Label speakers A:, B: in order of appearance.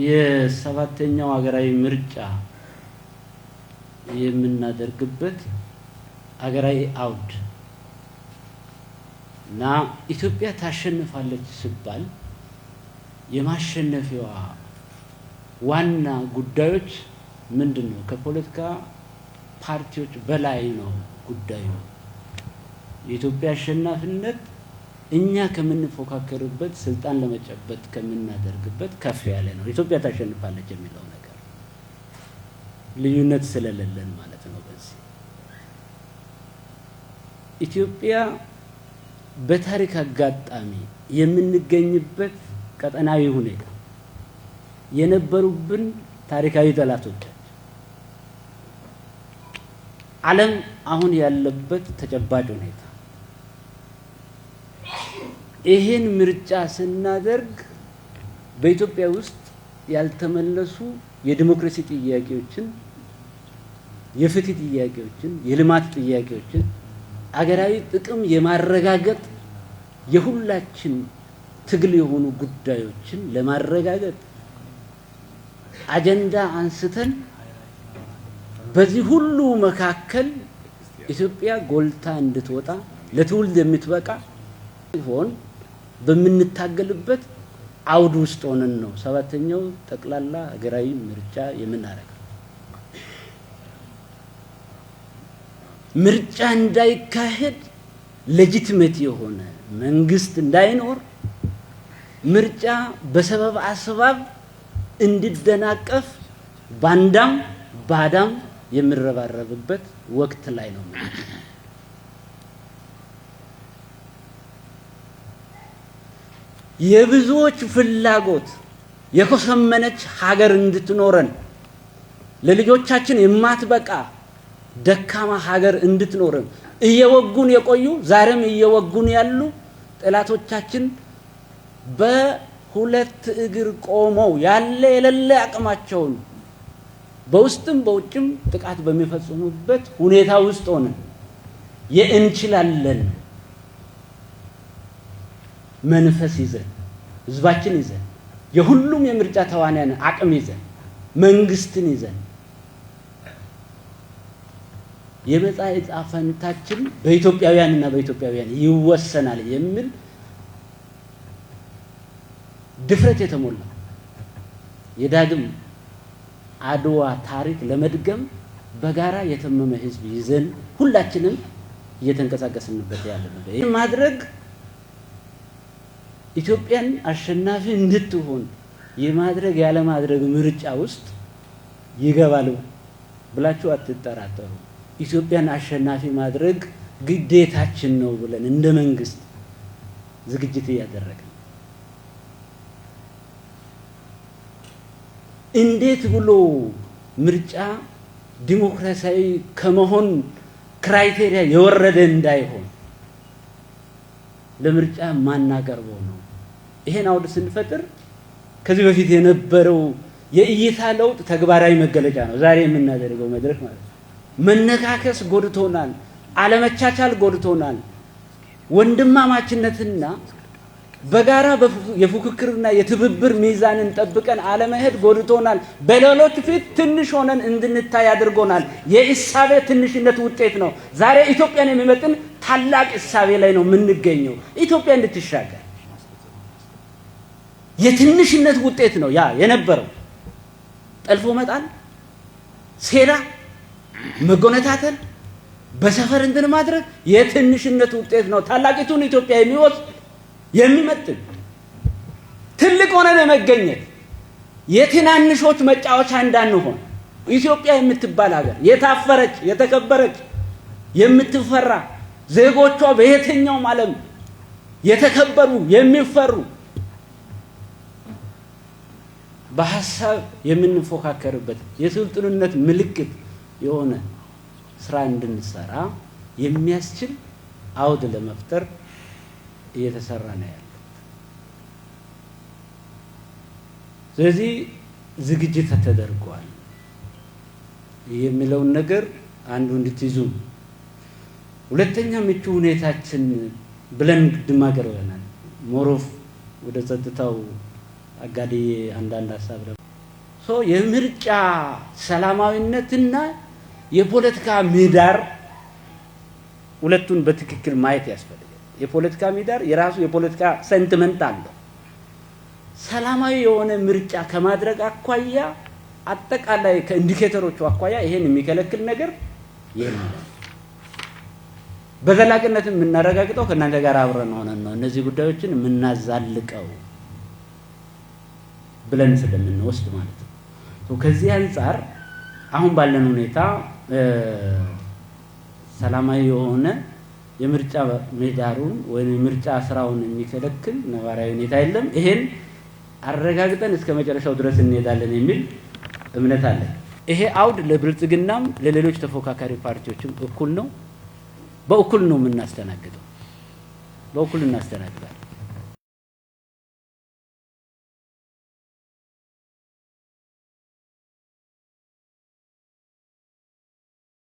A: የሰባተኛው ሀገራዊ ምርጫ የምናደርግበት ሀገራዊ አውድ እና ኢትዮጵያ ታሸንፋለች ሲባል የማሸነፊያዋ ዋና ጉዳዮች ምንድነው? ከፖለቲካ ፓርቲዎች በላይ ነው ጉዳዩ። የኢትዮጵያ አሸናፊነት እኛ ከምንፎካከርበት ስልጣን ለመጨበጥ ከምናደርግበት ከፍ ያለ ነው። ኢትዮጵያ ታሸንፋለች የሚለው ነገር ልዩነት ስለሌለን ማለት ነው። በዚህ ኢትዮጵያ በታሪክ አጋጣሚ የምንገኝበት ቀጠናዊ ሁኔታ የነበሩብን ታሪካዊ ጠላቶቻችን ዓለም አሁን ያለበት ተጨባጭ ሁኔታ ይሄን ምርጫ ስናደርግ በኢትዮጵያ ውስጥ ያልተመለሱ የዲሞክራሲ ጥያቄዎችን፣ የፍትህ ጥያቄዎችን፣ የልማት ጥያቄዎችን አገራዊ ጥቅም የማረጋገጥ የሁላችን ትግል የሆኑ ጉዳዮችን ለማረጋገጥ አጀንዳ አንስተን በዚህ ሁሉ መካከል ኢትዮጵያ ጎልታ እንድትወጣ ለትውልድ የምትበቃ ይሆን በምንታገልበት አውድ ውስጥ ሆነን ነው ሰባተኛው ጠቅላላ ሀገራዊ ምርጫ የምናደርገው። ምርጫ እንዳይካሄድ ሌጂቲሜት የሆነ መንግስት እንዳይኖር ምርጫ በሰበብ አስባብ እንዲደናቀፍ ባንዳም ባዳም የሚረባረብበት ወቅት ላይ ነው። የብዙዎች ፍላጎት የኮሰመነች ሀገር እንድትኖረን ለልጆቻችን የማትበቃ ደካማ ሀገር እንድትኖረን እየወጉን የቆዩ ዛሬም እየወጉን ያሉ ጠላቶቻችን በሁለት እግር ቆመው ያለ የሌለ አቅማቸውን በውስጥም በውጭም ጥቃት በሚፈጽሙበት ሁኔታ ውስጥ ሆነን የእንችላለን መንፈስ ይዘን ህዝባችን ይዘን የሁሉም የምርጫ ተዋናያን አቅም ይዘን መንግስትን ይዘን የመጻኢ ዕጣ ፈንታችን በኢትዮጵያውያንና በኢትዮጵያውያን ይወሰናል የሚል ድፍረት የተሞላ የዳግም አድዋ ታሪክ ለመድገም በጋራ የተመመ ህዝብ ይዘን ሁላችንም እየተንቀሳቀስንበት ያለበት ይሄ ማድረግ ኢትዮጵያን አሸናፊ እንድትሆን የማድረግ ያለ ማድረግ ምርጫ ውስጥ ይገባሉ ብላችሁ አትጠራጠሩ። ኢትዮጵያን አሸናፊ ማድረግ ግዴታችን ነው ብለን እንደ መንግስት ዝግጅት እያደረግን እንዴት ብሎ ምርጫ ዲሞክራሲያዊ ከመሆን ክራይቴሪያ የወረደ እንዳይሆን ለምርጫ ማናቀርበው ነው። ይሄን አውድ ስንፈጥር ከዚህ በፊት የነበረው የእይታ ለውጥ ተግባራዊ መገለጫ ነው ዛሬ የምናደርገው መድረክ ማለት ነው። መነካከስ ጎድቶናል፣ አለመቻቻል ጎድቶናል። ወንድማማችነትና በጋራ የፉክክርና የትብብር ሚዛንን ጠብቀን አለመሄድ ጎድቶናል። በሌሎች ፊት ትንሽ ሆነን እንድንታይ አድርጎናል። የኢሳቤ ትንሽነት ውጤት ነው። ዛሬ ኢትዮጵያን የሚመጥን ታላቅ ኢሳቤ ላይ ነው የምንገኘው። ኢትዮጵያ እንድትሻገር የትንሽነት ውጤት ነው ያ የነበረው ጠልፎ መጣል፣ ሴራ፣ መጎነታተል፣ በሰፈር እንትን ማድረግ የትንሽነት ውጤት ነው። ታላቂቱን ኢትዮጵያ የሚወስድ የሚመጥን ትልቅ ሆነን መገኘት የትናንሾች መጫወቻ እንዳንሆን ኢትዮጵያ የምትባል ሀገር የታፈረች የተከበረች የምትፈራ ዜጎቿ በየትኛውም ዓለም የተከበሩ የሚፈሩ በሐሳብ የምንፎካከርበት የስልጡንነት ምልክት የሆነ ስራ እንድንሰራ የሚያስችል አውድ ለመፍጠር እየተሰራ ነው ያለው። ስለዚህ ዝግጅት ተደርጓል የሚለውን ነገር አንዱ እንድትይዙ። ሁለተኛ ምቹ ሁኔታችን ብለን ድማገር ይሆናል ሞሮፍ ወደ ጸጥታው አጋዲ አንዳንድ ሐሳብ የምርጫ ሰላማዊነትና የፖለቲካ ምህዳር ሁለቱን በትክክል ማየት ያስፈልጋል። የፖለቲካ ምህዳር የራሱ የፖለቲካ ሴንቲመንት አለው። ሰላማዊ የሆነ ምርጫ ከማድረግ አኳያ አጠቃላይ ከኢንዲኬተሮቹ አኳያ ይሄን የሚከለክል ነገር የለም። በዘላቂነት የምናረጋግጠው ከእናንተ ጋር አብረን ሆነን ነው እነዚህ ጉዳዮችን የምናዛልቀው ብለን ስለምንወስድ ማለት ነው። ከዚህ አንፃር አሁን ባለን ሁኔታ ሰላማዊ የሆነ የምርጫ ምህዳሩን ወይም የምርጫ ስራውን የሚከለክል ነባራዊ ሁኔታ የለም። ይሄን አረጋግጠን እስከ መጨረሻው ድረስ እንሄዳለን የሚል እምነት አለ። ይሄ አውድ ለብልጽግናም ለሌሎች ተፎካካሪ ፓርቲዎችም እኩል ነው። በእኩል ነው የምናስተናግደው። በእኩል እናስተናግዳለን።